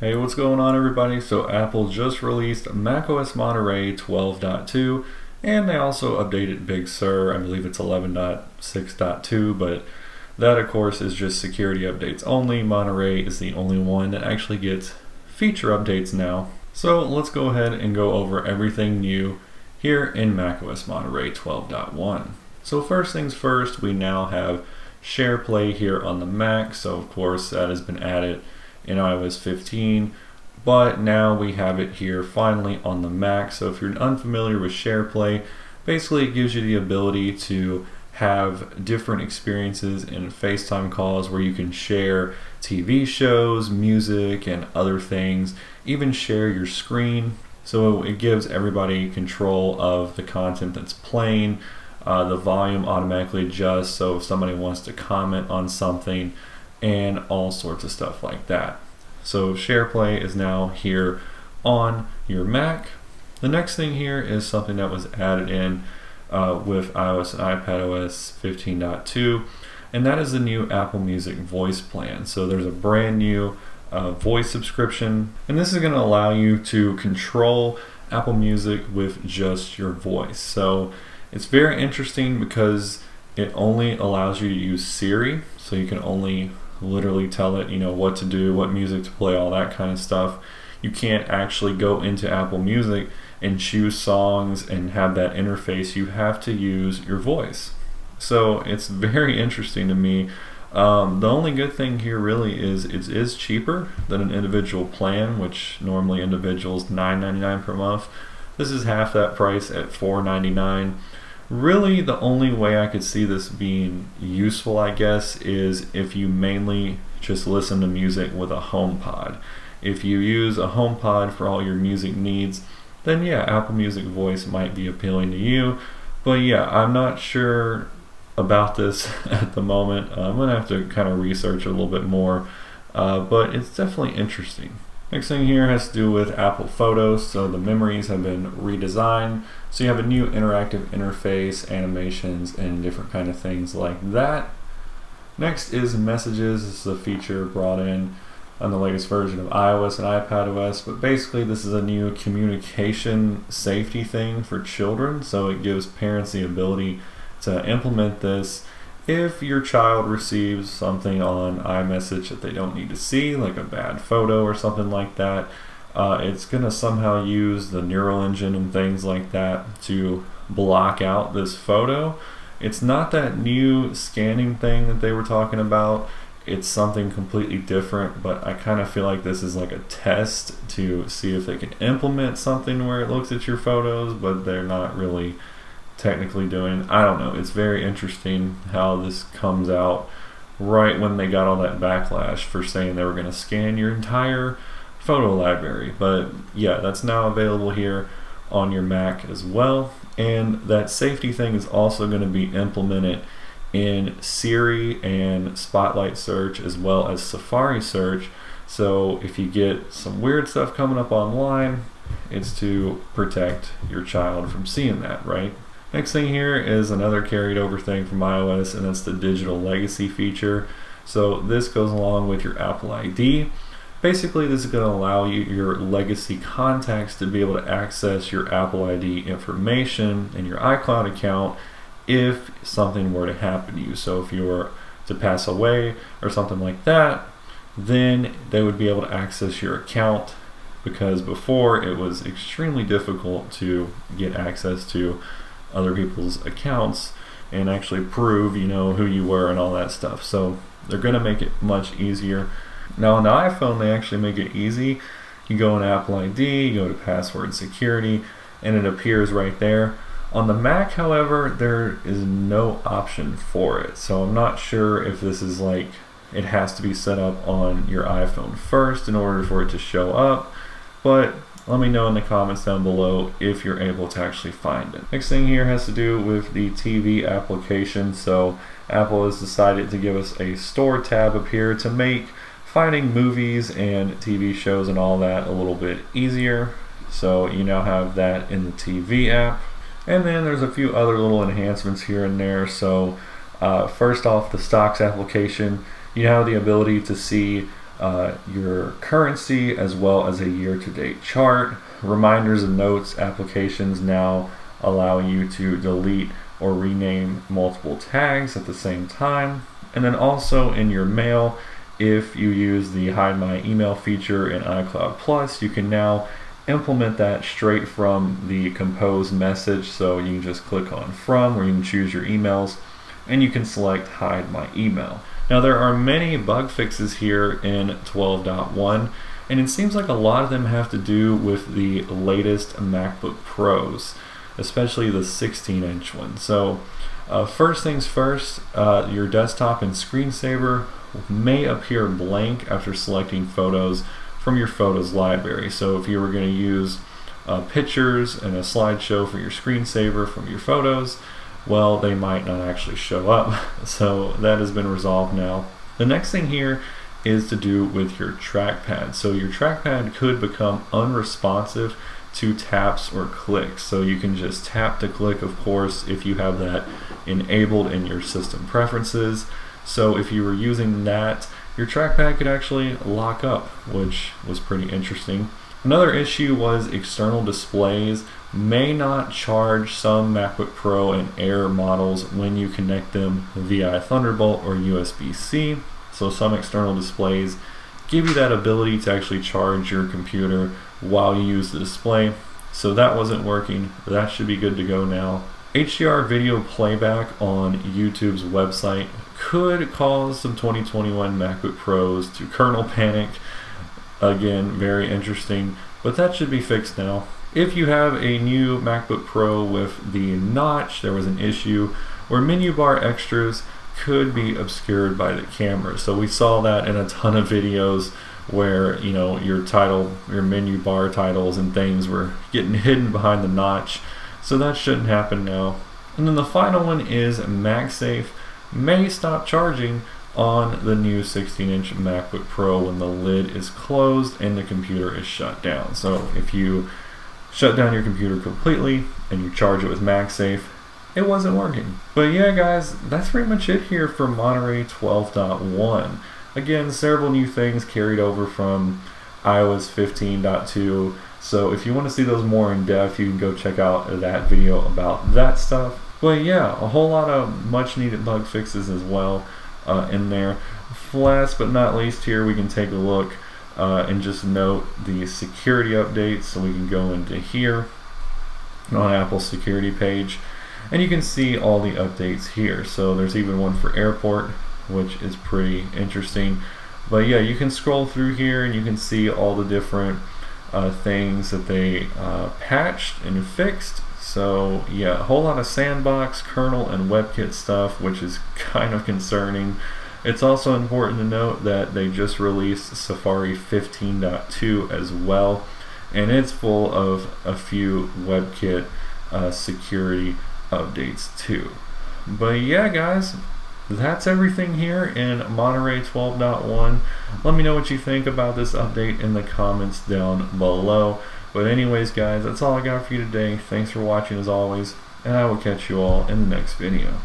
Hey, what's going on everybody? So Apple just released macOS Monterey 12.2 and they also updated Big Sur. I believe it's 11.6.2, but that of course is just security updates only. Monterey is the only one that actually gets feature updates now. So let's go ahead and go over everything new here in macOS Monterey 12.1. So first things first, we now have Shareplay here on the Mac. So of course that has been added in iOS 15, but now we have it here finally on the Mac. So if you're unfamiliar with Shareplay, basically it gives you the ability to have different experiences in FaceTime calls where you can share TV shows, music, and other things, even share your screen. So it gives everybody control of the content that's playing. The volume automatically adjusts, so if somebody wants to comment on something, and all sorts of stuff like that. So Shareplay is now here on your Mac. The next thing here is something that was added in with iOS and iPadOS 15.2, and that is the new Apple Music voice plan. So there's a brand new voice subscription, and this is going to allow you to control Apple Music with just your voice. So it's very interesting because it only allows you to use Siri, so you can only literally tell it, what to do, what music to play, all that kind of stuff. You can't actually go into Apple Music and choose songs and have that interface. You have to use your voice. So it's very interesting to me. The only good thing here really is it is cheaper than an individual plan, which normally individuals $9.99 per month. This is half that price at $4.99. Really, the only way I could see this being useful, I guess, is if you mainly just listen to music with a HomePod. If you use a HomePod for all your music needs, then yeah, Apple Music Voice might be appealing to you. But yeah, I'm not sure about this at the moment. I'm going to have to kind of research a little bit more, but it's definitely interesting. Next thing here has to do with Apple Photos. So the memories have been redesigned. So you have a new interactive interface, animations, and different kind of things like that. Next is Messages. This is a feature brought in on the latest version of iOS and iPadOS, but basically this is a new communication safety thing for children. So it gives parents the ability to implement this if your child receives something on iMessage that they don't need to see, like a bad photo or something like that. It's going to somehow use the neural engine and things like that to block out this photo. It's not that new scanning thing that they were talking about. It's something completely different, but I kind of feel like this is like a test to see if they can implement something where it looks at your photos, but they're not really technically doing. I don't know. It's very interesting how this comes out right when they got all that backlash for saying they were going to scan your entire photo library. But yeah, that's now available here on your Mac as well, and that safety thing is also going to be implemented in Siri and Spotlight search as well as Safari search. So if you get some weird stuff coming up online, it's to protect your child from seeing that, right? Next thing here is another carried over thing from iOS, and that's the digital legacy feature. So this goes along with your Apple ID. Basically, this is going to allow you, your legacy contacts, to be able to access your Apple ID information and your iCloud account if something were to happen to you. So if you were to pass away or something like that, then they would be able to access your account, because before it was extremely difficult to get access to other people's accounts and actually prove who you were and all that stuff. So they're going to make it much easier. Now on the iPhone they actually make it easy. You go in Apple ID, you go to password security, and it appears right there. On the Mac, however, there is no option for it. So I'm not sure if this is like it has to be set up on your iPhone first in order for it to show up, but let me know in the comments down below if you're able to actually find it. Next thing here has to do with the TV application. So Apple has decided to give us a store tab up here to make finding movies and TV shows and all that a little bit easier. So you now have that in the TV app. And then there's a few other little enhancements here and there. So first off, the stocks application, you have the ability to see your currency as well as a year-to-date chart. Reminders and notes applications now allow you to delete or rename multiple tags at the same time. And then also in your mail, if you use the Hide My Email feature in iCloud Plus, you can now implement that straight from the compose message. So you can just click on From, where you can choose your emails, and you can select Hide My Email. Now there are many bug fixes here in 12.1, and it seems like a lot of them have to do with the latest MacBook Pros, especially the 16-inch one. So first things first, your desktop and screensaver may appear blank after selecting photos from your photos library. So if you were going to use pictures and a slideshow for your screensaver from your photos, well, they might not actually show up. So that has been resolved now. The next thing here is to do with your trackpad. So your trackpad could become unresponsive to taps or clicks. So you can just tap to click, of course, if you have that enabled in your system preferences. So if you were using that, your trackpad could actually lock up, which was pretty interesting. Another issue was external displays may not charge some MacBook Pro and Air models when you connect them via Thunderbolt or USB-C. So some external displays give you that ability to actually charge your computer while you use the display. So that wasn't working. That should be good to go now. HDR video playback on YouTube's website could cause some 2021 MacBook Pros to kernel panic. Again, very interesting, but that should be fixed now. If you have a new MacBook Pro with the notch, there was an issue where menu bar extras could be obscured by the camera. So we saw that in a ton of videos where, you know, your menu bar titles and things were getting hidden behind the notch. So that shouldn't happen now. And then the final one is MagSafe may stop charging on the new 16-inch MacBook Pro when the lid is closed and the computer is shut down. So if you shut down your computer completely and you charge it with MagSafe, it wasn't working. But yeah, guys, that's pretty much it here for Monterey 12.1. Again, several new things carried over from iOS 15.2. So if you want to see those more in depth, you can go check out that video about that stuff. But yeah, a whole lot of much needed bug fixes as well in there. Last but not least here, we can take a look and just note the security updates. So we can go into here on Apple's security page, and you can see all the updates here. So there's even one for airport, which is pretty interesting. But yeah, you can scroll through here and you can see all the different things that they patched and fixed. So yeah, a whole lot of sandbox, kernel, and WebKit stuff, which is kind of concerning. It's also important to note that they just released Safari 15.2 as well, and it's full of a few WebKit security updates too. But yeah, guys, that's everything here in Monterey 12.1. Let me know what you think about this update in the comments down below. But anyways, guys, that's all I got for you today. Thanks for watching as always, and I will catch you all in the next video.